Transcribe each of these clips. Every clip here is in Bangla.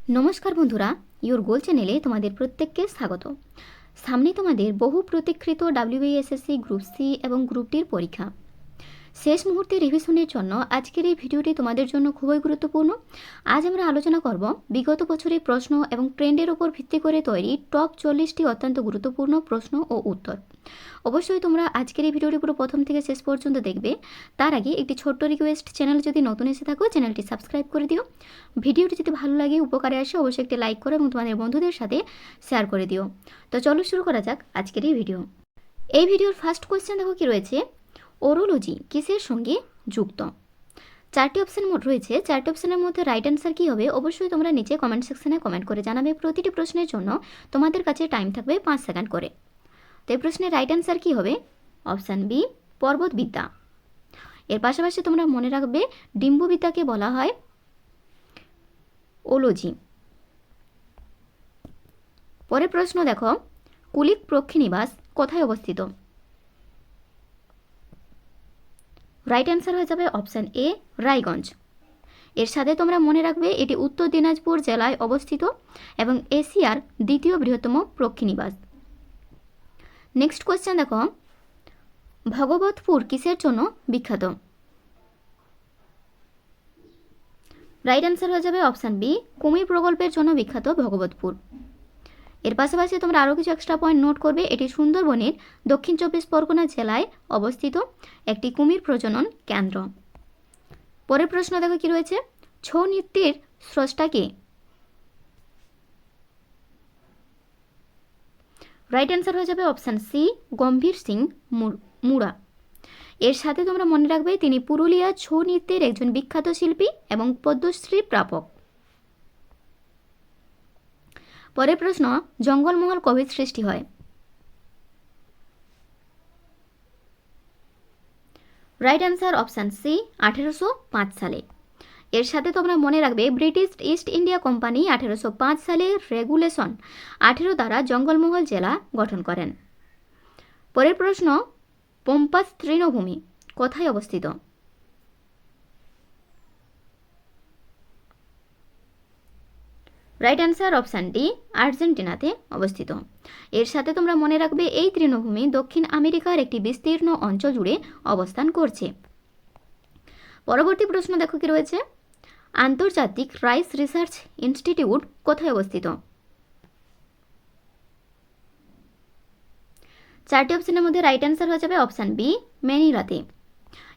নমস্কার বন্ধুরা, ইওর গোল চ্যানেলে তোমাদের প্রত্যেককে স্বাগত। সামনে তোমাদের বহু প্রতীক্ষিত ডাব্লিউবিএসএসসি গ্রুপ সি এবং গ্রুপ ডির পরীক্ষা। শেষ মুহূর্তে রিভিশনের জন্য আজকের এই ভিডিওটি তোমাদের জন্য খুবই গুরুত্বপূর্ণ। আজ আমরা আলোচনা করব বিগত বছরের প্রশ্ন এবং ট্রেন্ডের উপর ভিত্তি করে তৈরি টপ 40টি অত্যন্ত গুরুত্বপূর্ণ প্রশ্ন ও উত্তর। অবশ্যই তোমরা আজকের এই ভিডিওটি পুরো প্রথম থেকে শেষ পর্যন্ত দেখবে। তার আগে একটি ছোট্ট রিকোয়েস্ট, চ্যানেল যদি নতুন এসে থাকো চ্যানেলটি সাবস্ক্রাইব করে দিও। ভিডিওটি যদি ভালো লাগে, উপকারে আসে, অবশ্যই একটি লাইক করো এবং তোমাদের বন্ধুদের সাথে শেয়ার করে দিও। তো চলো শুরু করা যাক আজকের এই ভিডিও। এই ভিডিওর ফার্স্ট কোয়েশ্চেন দেখো কি রয়েছে, ওরোলজি কিসের সঙ্গে যুক্ত? চারটি অপশন রয়েছে, চারটি অপশনের মধ্যে রাইট অ্যান্সার কী হবে অবশ্যই তোমরা নিচে কমেন্ট সেকশনে কমেন্ট করে জানাবে। প্রতিটি প্রশ্নের জন্য তোমাদের কাছে টাইম থাকবে 5 সেকেন্ড করে। তো এই প্রশ্নের রাইট অ্যান্সার কী হবে? অপশান বি, পর্বতবিদ্যা। এর পাশাপাশি তোমরা মনে রাখবে ডিম্ববিদ্যাকে বলা হয় ওলজি। পরের প্রশ্ন দেখো, কুলিক পক্ষীনিবাস কোথায় অবস্থিত? রাইট অ্যান্সার হয়ে যাবে অপশান এ, রায়গঞ্জ। এর সাথে তোমরা মনে রাখবে এটি উত্তর দিনাজপুর জেলায় অবস্থিত এবং এশিয়ার দ্বিতীয় বৃহত্তম পক্ষীনিবাস। নেক্সট কোয়েশ্চেন দেখো, ভগবতপুর কিসের জন্য বিখ্যাত? রাইট অ্যান্সার হয়ে যাবে অপশান বি, কুমির প্রকল্পের জন্য বিখ্যাত ভগবতপুর। এর পাশাপাশি তোমরা আরও কিছু এক্সট্রা পয়েন্ট নোট করবে। এটি সুন্দরবনের দক্ষিণ 24 পরগনা জেলায় অবস্থিত একটি কুমির প্রজনন কেন্দ্র। পরের প্রশ্ন দেখো কি রয়েছে, ছৌ নৃত্যের স্রষ্টা কে? রাইট অ্যান্সার হয়ে যাবে অপশান সি, গম্ভীর সিং মুড়া। এর সাথে তোমরা মনে রাখবে তিনি পুরুলিয়া ছৌ নৃত্যের একজন বিখ্যাত শিল্পী এবং পদ্মশ্রী প্রাপক। পরের প্রশ্ন, জঙ্গলমহল কবে সৃষ্টি হয়? রাইট অ্যান্সার অপশান সি, 1805 সালে। এর সাথে তোমরা মনে রাখবে ব্রিটিশ ইস্ট ইন্ডিয়া কোম্পানি 1805 সালে রেগুলেশন 18 দ্বারা জঙ্গলমহল জেলা গঠন করেন। পরের প্রশ্ন, পম্পাস তৃণভূমি কোথায় অবস্থিত? রাইট অ্যান্সার অপশান ডি, আর্জেন্টিনাতে অবস্থিত। এর সাথে তোমরা মনে রাখবে এই তৃণভূমি দক্ষিণ আমেরিকার একটি বিস্তীর্ণ অঞ্চল জুড়ে অবস্থান করছে। পরবর্তী প্রশ্ন দেখো কি রয়েছে, আন্তর্জাতিক রাইস রিসার্চ ইনস্টিটিউট কোথায় অবস্থিত? চারটি অপশনের মধ্যে রাইট অ্যান্সার হয়ে যাবে অপশান বি, ম্যানিলাতে।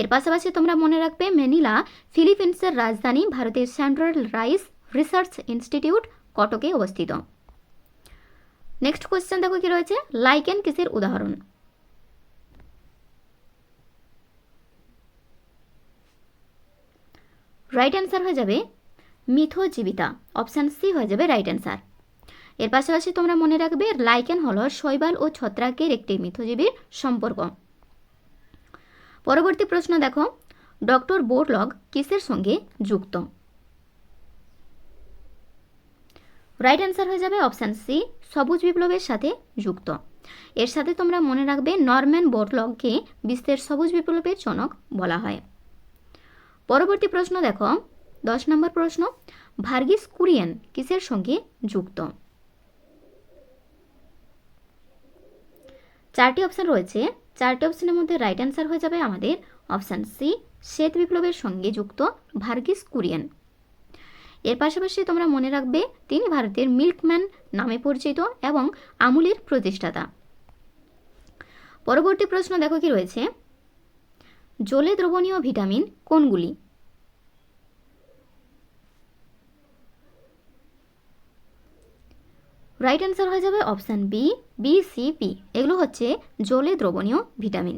এর পাশাপাশি তোমরা মনে রাখবে ম্যানিলা ফিলিপিন্সের রাজধানী, ভারতের সেন্ট্রাল রাইস রিসার্চ ইনস্টিটিউট কটকে অবস্থিত। নেক্সট কোয়েশ্চেন দেখো কি রয়েছে, লাইকেন কিসের উদাহরণ? রাইট অ্যান্সার হয়ে যাবে মিথোজীবিতা। অপশান সি হয়ে যাবে রাইট অ্যান্সার। এর পাশাপাশি তোমরা মনে রাখবে লাইকেন হল শৈবাল ও ছত্রাকের একটি মিথোজীবীর সম্পর্ক। পরবর্তী প্রশ্ন দেখো, ডক্টর বোরলগ কিসের সঙ্গে যুক্ত? রাইট অ্যান্সার হয়ে যাবে অপশান সি, সবুজ বিপ্লবের সাথে যুক্ত। এর সাথে তোমরা মনে রাখবে নরম্যান বোরলগকে বিশ্বের সবুজ বিপ্লবের জনক বলা হয়। পরবর্তী প্রশ্ন দেখো, 10 নম্বর প্রশ্ন, ভার্গিস কুরিয়েন কিসের সঙ্গে যুক্ত? চারটি অপশান রয়েছে, চারটি অপশানের মধ্যে রাইট অ্যান্সার হয়ে যাবে আমাদের অপশান সি, শ্বেত বিপ্লবের সঙ্গে যুক্ত ভার্গিস কুরিয়েন। এর পাশাপাশি তোমরা মনে রাখবে তিনি ভারতের মিল্কম্যান নামে পরিচিত এবং আমুলের প্রতিষ্ঠাতা। পরবর্তী প্রশ্ন দেখো কি রয়েছে, জলে দ্রবণীয় ভিটামিন কোনগুলি? রাইট অ্যান্সার হয়ে যাবে option B, B, C, P. এগুলো হচ্ছে জলে দ্রবণীয় ভিটামিন।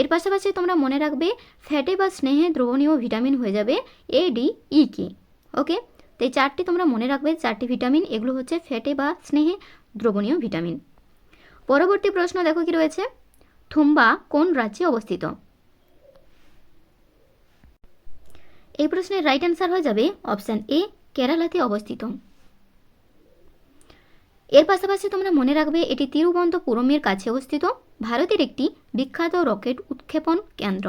এর পাশাপাশি তোমরা মনে রাখবে ফ্যাটে বা স্নেহে দ্রবণীয় ভিটামিন হয়ে যাবে এ, ডি, ই, কে। ওকে, তো এই চারটি তোমরা মনে রাখবে, চারটি ভিটামিন, এগুলো হচ্ছে ফ্যাটে বা স্নেহে দ্রবণীয় ভিটামিন। পরবর্তী প্রশ্ন দেখো কি রয়েছে, থুম্বা কোন রাজ্যে অবস্থিত? এই প্রশ্নের রাইট অ্যান্সার হয়ে যাবে অপশান এ, কেরালাতে অবস্থিত। এর পাশাপাশি তোমরা মনে রাখবে এটি তিরুবনন্তপুরমের কাছে অবস্থিত, ভারতের একটি বিখ্যাত রকেট উৎক্ষেপণ কেন্দ্র।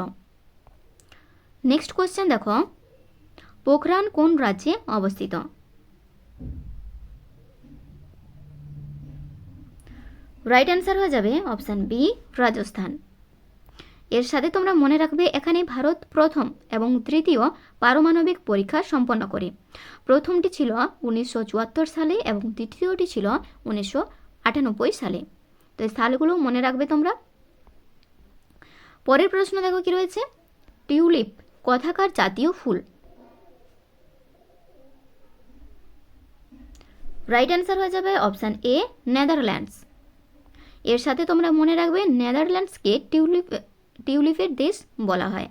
নেক্সট কোয়েশ্চেন দেখো, পোখরান কোন রাজ্যে অবস্থিত? রাইট অ্যান্সার হয়ে যাবে অপশান বি, রাজস্থান। এর সাথে তোমরা মনে রাখবে এখানে ভারত প্রথম এবং তৃতীয় পারমাণবিক পরীক্ষা সম্পন্ন করে। প্রথমটি ছিল 1974 সালে এবং দ্বিতীয়টি ছিল 1998 সালে। তো এই সালগুলো মনে রাখবে তোমরা। পরের প্রশ্ন দেখো কি রয়েছে, টিউলিপ কোথাকার জাতীয় ফুল? রাইট অ্যান্সার হয়ে যাবে অপশান এ, নেদারল্যান্ডস। এর সাথে তোমরা মনে রাখবে নেদারল্যান্ডসকে টিউলিপের দেশ বলা হয়।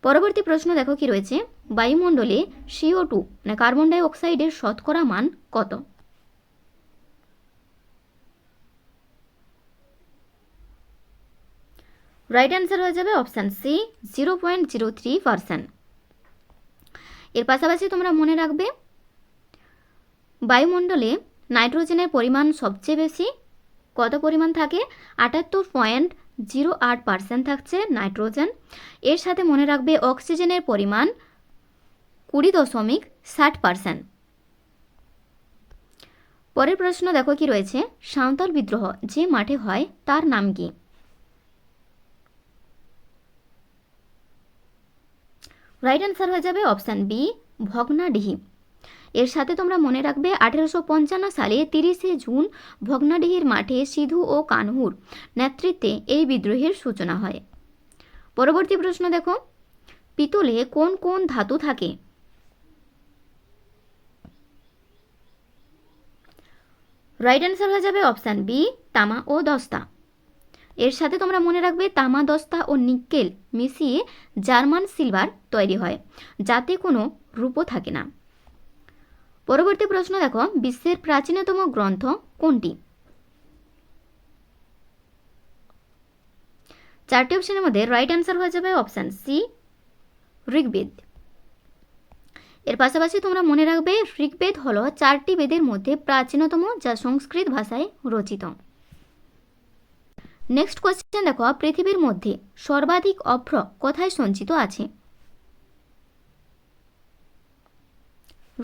পরবর্তী প্রশ্ন দেখো কি রয়েছে, বায়ুমণ্ডলে CO2 মানে কার্বন ডাই অক্সাইডের শতকরা মান কত? রাইট অ্যান্সার হয়ে যাবে অপশান সি, 0.03%। এর পাশাপাশি তোমরা মনে রাখবে বায়ুমণ্ডলে নাইট্রোজেনের পরিমাণ সবচেয়ে বেশি, কত পরিমাণ থাকে? 78.08% থাকছে নাইট্রোজেন। এর সাথে মনে রাখবে অক্সিজেনের পরিমাণ 20.60%। পরের প্রশ্ন দেখো কি রয়েছে, সাঁওতাল বিদ্রোহ যে মাঠে হয় তার নাম কি? রাইট অ্যান্সার হয়ে যাবে অপশান বি, ভগ্নাডিহি। এর সাথে তোমরা মনে রাখবে 1855 সালে 30শে জুন ভগ্নাডিহির মাঠে সিধু ও কানহুর নেতৃত্বে এই বিদ্রোহের সূচনা হয়। পরবর্তী প্রশ্ন দেখো, পিতলে কোন কোন ধাতু থাকে? রাইট অ্যান্সার হয়ে যাবে অপশান বি, তামা ও দস্তা। এর সাথে তোমরা মনে রাখবে তামা, দস্তা ও নিকেল মিশিয়ে জার্মান সিলভার তৈরি হয়, যাতে কোনো রূপও থাকে না। পরবর্তী প্রশ্ন দেখো, বিশ্বের প্রাচীনতম গ্রন্থ কোনটি? চারটি অপশনের মধ্যে রাইট অ্যান্সার হয়ে যাবে অপশান সি, ঋগ্বেদ। এর পাশাপাশি তোমরা মনে রাখবে ঋগ্বেদ হলো 4টি বেদের মধ্যে প্রাচীনতম, যা সংস্কৃত ভাষায় রচিত। নেক্সট কোয়েশ্চেন দেখো, পৃথিবীর মধ্যে সর্বাধিক অভ্র কোথায় সঞ্চিত আছে?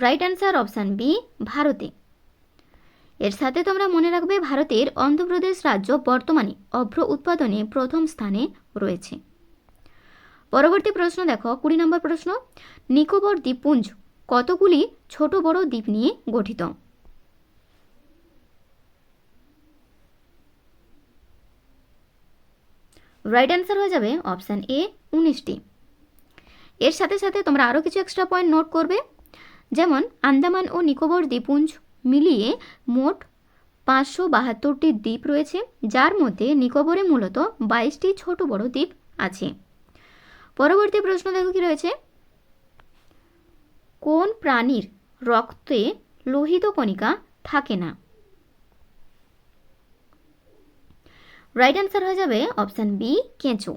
রাইট অ্যান্সার অপশান বি, ভারতে। এর সাথে তোমরা মনে রাখবে ভারতের অন্ধ্রপ্রদেশ রাজ্য বর্তমানে অভ্র উৎপাদনে প্রথম স্থানে রয়েছে। পরবর্তী প্রশ্ন দেখো, 20 নম্বর প্রশ্ন, নিকোবর দ্বীপপুঞ্জ কতগুলি ছোট বড় দ্বীপ নিয়ে গঠিত? রাইট অ্যান্সার হয়ে যাবে অপশান এ, 19টি। এর সাথে সাথে তোমরা আরও কিছু এক্সট্রা পয়েন্ট নোট করবে, যেমন আন্দামান ও নিকোবর দ্বীপপুঞ্জ মিলিয়ে মোট 572টি দ্বীপ রয়েছে, যার মধ্যে নিকোবরে মূলত 22টি ছোট বড় দ্বীপ আছে। পরবর্তী প্রশ্ন দেখো কি রয়েছে, কোন প্রাণীর রক্তে লোহিত কণিকা থাকে না? রাইট অ্যান্সার হয়ে যাবে অপশান বি, কেঁচো।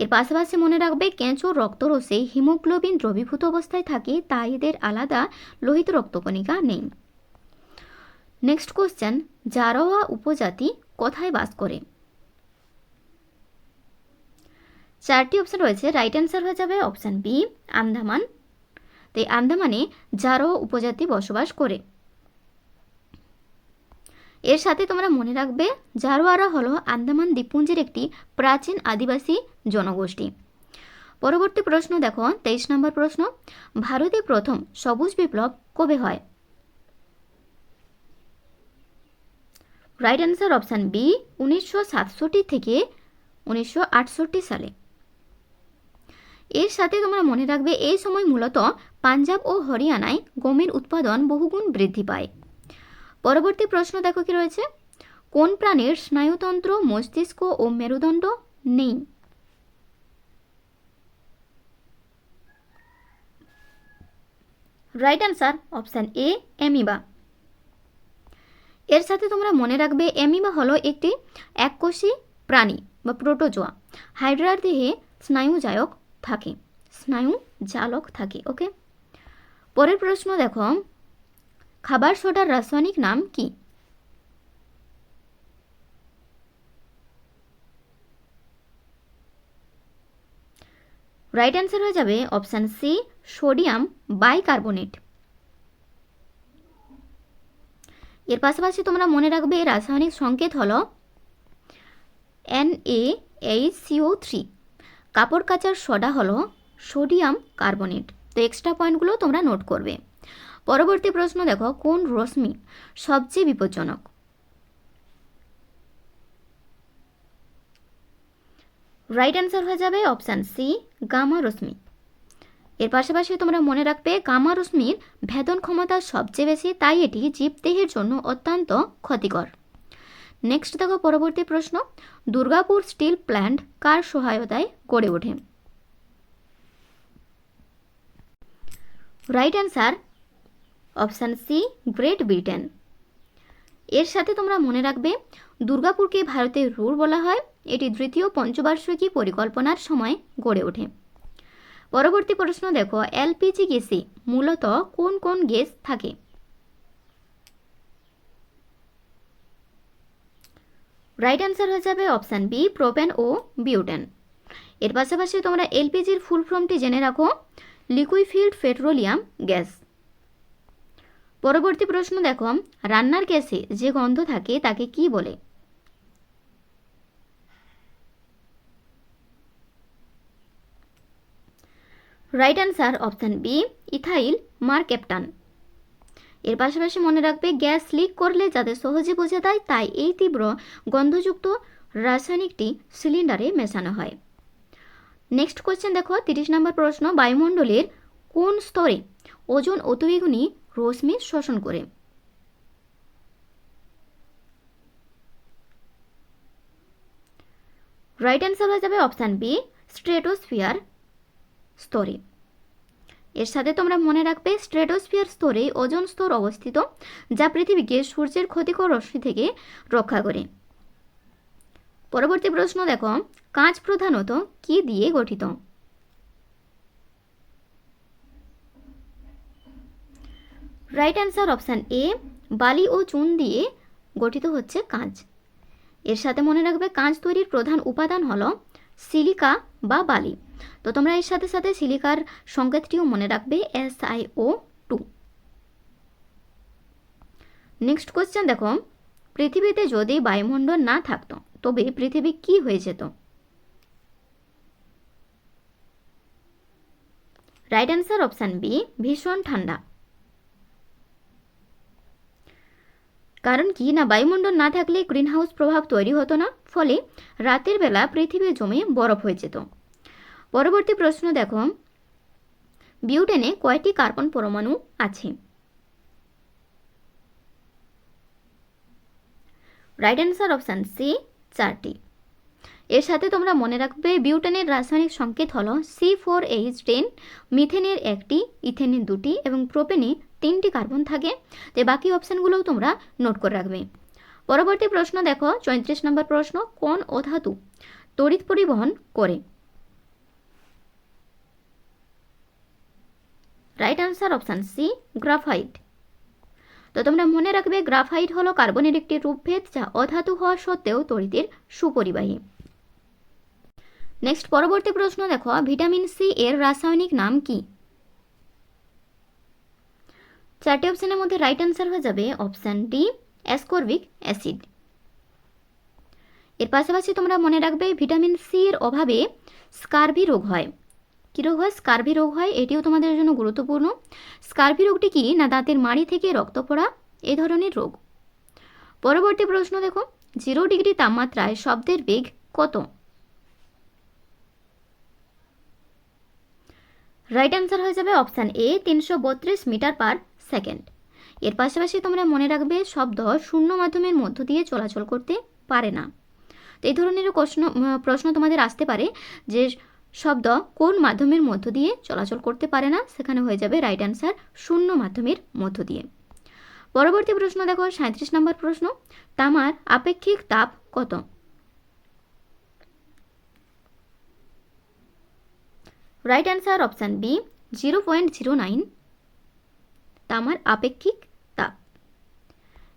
এর পাশাপাশি মনে রাখবে কেঁচো রক্তরসে হিমোগ্লোবিন দ্রবীভূত অবস্থায় থাকে, তাই এদের আলাদা লোহিত রক্তকণিকা নেই। নেক্সট কোশ্চেন, জারোয়া উপজাতি কোথায় বাস করে? চারটি অপশন রয়েছে, রাইট অ্যান্সার হয়ে যাবে অপশান বি, আন্দামান। তাই আন্দামানে জারোয়া উপজাতি বসবাস করে। এর সাথে তোমরা মনে রাখবে জারোয়ারা হলো আন্দামান দ্বীপপুঞ্জের একটি প্রাচীন আদিবাসী জনগোষ্ঠী। পরবর্তী প্রশ্ন দেখো, 23 নম্বর প্রশ্ন, ভারতে প্রথম সবুজ বিপ্লব কবে হয়? রাইট অ্যান্সার অপশান বি, 1967 থেকে 1968 সালে। এর সাথে তোমরা মনে রাখবে এই সময় মূলত পাঞ্জাব ও হরিয়ানায় গমের উৎপাদন বহুগুণ বৃদ্ধি পায়। পরবর্তী প্রশ্ন দেখো কি রয়েছে, কোন প্রাণীর স্নায়ুতন্ত্র, মস্তিষ্ক ও মেরুদণ্ড নেই? Right answer option A, amoeba. এর সাথে তোমরা মনে রাখবে অ্যামিবা হলো একটি এককোষী প্রাণী বা প্রোটোজোয়া। হাইড্রার দেহে স্নায়ুজালক থাকে। ওকে, পরের প্রশ্ন দেখো, খাবার সোডার রাসায়নিক নাম কি? রাইট অ্যান্সার হয়ে যাবে অপশান সি, সোডিয়াম বাইকার্বনেট। এর পাশাপাশি তোমরা মনে রাখবে রাসায়নিক সংকেত হলো NaHCO3। কাপড় কাচার সোডা হলো সোডিয়াম কার্বনেট। তো এক্সট্রা পয়েন্টগুলো তোমরা নোট করবে। পরবর্তী প্রশ্ন দেখো, কোন রশ্মি সবচেয়ে বিপজ্জনক? রাইট অ্যান্সার হয়ে যাবে অপশান সি, গামা রশ্মি। এর পাশাপাশি তোমরা মনে রাখবে গামা রশ্মির ভেদন ক্ষমতা সবচেয়ে বেশি, তাই এটি জীবদেহের জন্য অত্যন্ত ক্ষতিকর। নেক্সট দেখো পরবর্তী প্রশ্ন, দুর্গাপুর স্টিল প্ল্যান্ট কার সহায়তায় গড়ে ওঠে? Right answer option C, Great Britain. এর সাথে তোমরা মনে রাখবে দুর্গাপুরকে ভারতের রুর বলা হয়, এটি তৃতীয় পঞ্চবার্ষিকী পরিকল্পনার সময় গড়ে ওঠে। পরবর্তী প্রশ্ন দেখো, এলপিজি গ্যাসে মূলত কোন কোন গ্যাস থাকে? রাইট অ্যান্সার হয়ে যাবে অপশান বি, প্রোপেন ও বিউটেন। এর পাশাপাশি তোমরা এলপিজির ফুল ফর্মটি জেনে রাখো, লিকুইফাইড পেট্রোলিয়াম গ্যাস। পরবর্তী প্রশ্ন দেখো, রান্নার গ্যাসে যে গন্ধ থাকে তাকে কি বলে? Right answer option B, ethyl mercaptan. এর পাশাপাশি মনে রাখবে গ্যাস লিক করলে যাতে সহজে বোঝা যায়, তাই এই তীব্র গন্ধযুক্ত রাসায়নিকটি সিলিন্ডারে মেশানো হয়। নেক্সট কোয়েশ্চেন দেখো, 30 নম্বর প্রশ্ন, বায়ুমণ্ডলের কোন স্তরে ওজোন অতিবেগুনি রশ্মি শোষণ করে? রাইট অ্যান্সার হয়ে যাবে অপশান বি, স্ট্রেটোস্ফিয়ার স্তরে। এর সাথে তোমরা মনে রাখবে স্ট্রেটোস্ফিয়ার স্তরে ওজোন স্তর অবস্থিত, যা পৃথিবীকে সূর্যের ক্ষতিকর রশ্মি থেকে রক্ষা করে। পরবর্তী প্রশ্ন দেখো, কাঁচ প্রধানত কি দিয়ে গঠিত? রাইট অ্যান্সার অপশান এ, বালি ও চুন দিয়ে গঠিত হচ্ছে কাঁচ। এর সাথে মনে রাখবে কাঁচ তৈরির প্রধান উপাদান হলো সিলিকা বা বালি। তো তোমরা এর সাথে সাথে সিলিকার সংকেতটিও মনে রাখবে, SiO2। নেক্সট কোয়েশ্চেন দেখো, পৃথিবীতে যদি বায়ুমণ্ডল না থাকতো তবে পৃথিবী কি হয়ে যেত? রাইট অ্যান্সার অপশান বি, ভীষণ ঠান্ডা। কারণ কি না, বায়ুমণ্ডল না থাকলে গ্রিনহাউস প্রভাব তৈরি হতো না, ফলে রাতের বেলা পৃথিবী জমে বরফ হয়ে যেত। পরবর্তী প্রশ্ন দেখো, বিউটেনে কয়টি কার্বন পরমাণু আছে? রাইট অ্যান্সার অপশান সি, 4টি। এর সাথে তোমরা মনে রাখবে বিউটেনের রাসায়নিক সংকেত হলো C4H10, মিথেনের 1টি, ইথেনের 2টি এবং প্রোপেনে 3টি কার্বন থাকে। তো বাকি অপশানগুলোও তোমরা নোট করে রাখবে। পরবর্তী প্রশ্ন দেখো, 34 নম্বর প্রশ্ন, কোন অধাতু তড়িৎ পরিবহন করে? Right answer option C, graphite. তো তোমরা মনে রাখবে গ্রাফাইট হলো কার্বনের একটি রূপভেদ, যা অধাতু হওয়া সত্ত্বেও তড়িতের সুপরিবাহী। নেক্সট পরবর্তী প্রশ্ন দেখো, ভিটামিন সি এর রাসায়নিক নাম কি? 4টি অপশানের মধ্যে রাইট অ্যান্সার হয়ে যাবে অপশান ডি, অ্যাসকর্বিক অ্যাসিড। এর পাশাপাশি তোমরা মনে রাখবে ভিটামিন সি এর অভাবে স্কারভি রোগ হয়। কী রোগ হয়? স্কারভি রোগ হয়, এটিও তোমাদের জন্য গুরুত্বপূর্ণ। স্কারভি রোগটি কি না, দাঁতের মাড়ি থেকে রক্ত পড়া এই ধরনের রোগ। পরবর্তী প্রশ্ন দেখো, 0 ডিগ্রি তাপমাত্রায় শব্দের বেগ কত? রাইট অ্যান্সার হয়ে যাবে option A, 332 metre per second. এর পাশাপাশি তোমরা মনে রাখবে শব্দ শূন্য মাধ্যমের মধ্য দিয়ে চলাচল করতে পারে না। তো এই ধরনের প্রশ্ন তোমাদের আসতে পারে যে শব্দ কোন মাধ্যমের মধ্য দিয়ে চলাচল করতে পারে না, সেখানে হয়ে যাবে রাইট অ্যান্সার শূন্য মাধ্যমের মধ্য দিয়ে। পরবর্তী প্রশ্ন দেখো, 37 নম্বর প্রশ্ন, তামার আপেক্ষিক তাপ কত? রাইট অ্যান্সার অপশান বি, 0.09 তামার আপেক্ষিক তাপ।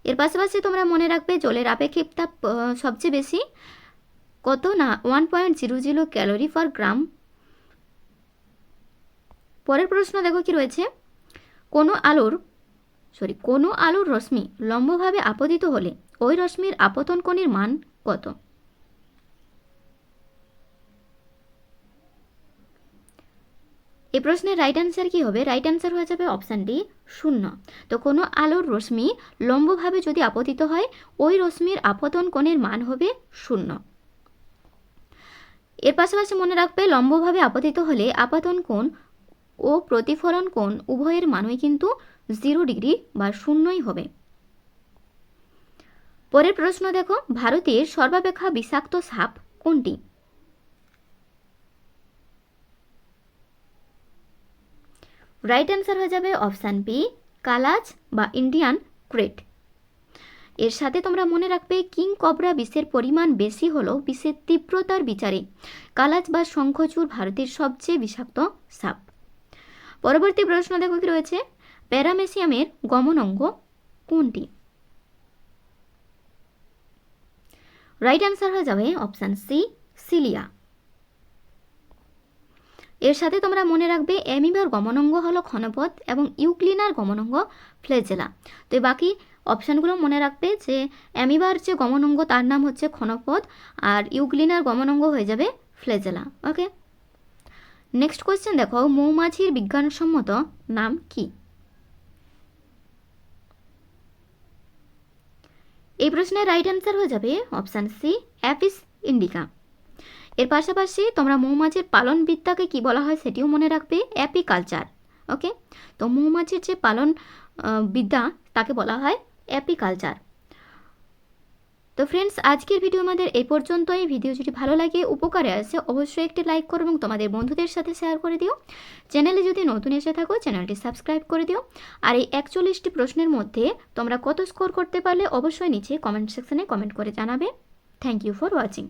এর পাশাপাশি তোমরা মনে রাখবে জলের আপেক্ষিক তাপ সবচেয়ে বেশি কত না, 1.00 ক্যালোরি পার গ্রাম। পরের প্রশ্ন দেখো কি রয়েছে, কোনো আলোর কোনো আলোর রশ্মি লম্বভাবে আপতিত হলে ওই রশ্মির আপতন কোণের মান কত? এই প্রশ্নের রাইট অ্যান্সার কি হবে? রাইট অ্যান্সার হয়ে যাবে অপশান ডি 0। তো কোনো আলোর রশ্মি লম্বভাবে যদি আপতিত হয় ওই রশ্মির আপতন কোণের মান হবে 0। এর পাশাপাশি মনে রাখবে লম্বভাবে আপতিত হলে আপতন কোণ ও প্রতিফলন কোণ উভয়ের মানই কিন্তু 0 ডিগ্রি বা 0ই হবে। পরের প্রশ্ন দেখো, ভারতের সর্বাপেক্ষা বিষাক্ত সাপ কোনটি? রাইট অ্যান্সার হয়ে যাবে অপশান বি কালাজ বা ইন্ডিয়ান ক্রেট। এর সাথে তোমরা মনে রাখবে কিং কবরা বিষের পরিমাণ বেশি হলেও বিষের তীব্রতার বিচারে কালাজ বা শঙ্খচূড় ভারতের সবচেয়ে বিষাক্ত সাপ। পরবর্তী প্রশ্ন দেখো কি রয়েছে, প্যারামেসিয়ামের গমন অঙ্গ কোনটি? রাইট অ্যান্সার হয়ে যাবে অপশান সি সিলিয়া। এর সাথে তোমরা মনে রাখবে অ্যামিবার গমনাঙ্গ হলো ক্ষণপথ এবং ইউক্লিনার গমনাঙ্গ ফ্লেজেলা। তো বাকি অপশানগুলো মনে রাখবে যে অ্যামিবার যে গমনাঙ্গ তার নাম হচ্ছে ক্ষণপথ আর ইউক্লিনার গমনাঙ্গ হয়ে যাবে ফ্লেজেলা। ওকে, নেক্সট কোয়েশ্চেন দেখো, মৌমাছির বিজ্ঞানসম্মত নাম কি? এই প্রশ্নের রাইট অ্যান্সার হয়ে যাবে অপশান সি অ্যাপিস ইন্ডিকা। এর পাশাপাশি তোমরা মৌমাছির পালন বিদ্যাকে কি বলা হয় সেটিও মনে রাখবে, অ্যাপিকালচার। ওকে, তো মৌমাছির যে পালন বিদ্যা তাকে বলা হয় অ্যাপিকালচার। তো ফ্রেন্ডস, আজকের ভিডিও আমাদের এই পর্যন্তই। ভিডিও যদি ভালো লাগে, উপকারে আসে, অবশ্যই একটি লাইক করো এবং তোমাদের বন্ধুদের সাথে শেয়ার করে দিও। চ্যানেলে যদি নতুন এসে থাকো চ্যানেলটি সাবস্ক্রাইব করে দিও। আর এই 41টি প্রশ্নের মধ্যে তোমরা কত স্কোর করতে পারলে অবশ্যই নিচে কমেন্ট সেকশনে কমেন্ট করে জানাবে। Thank you for watching.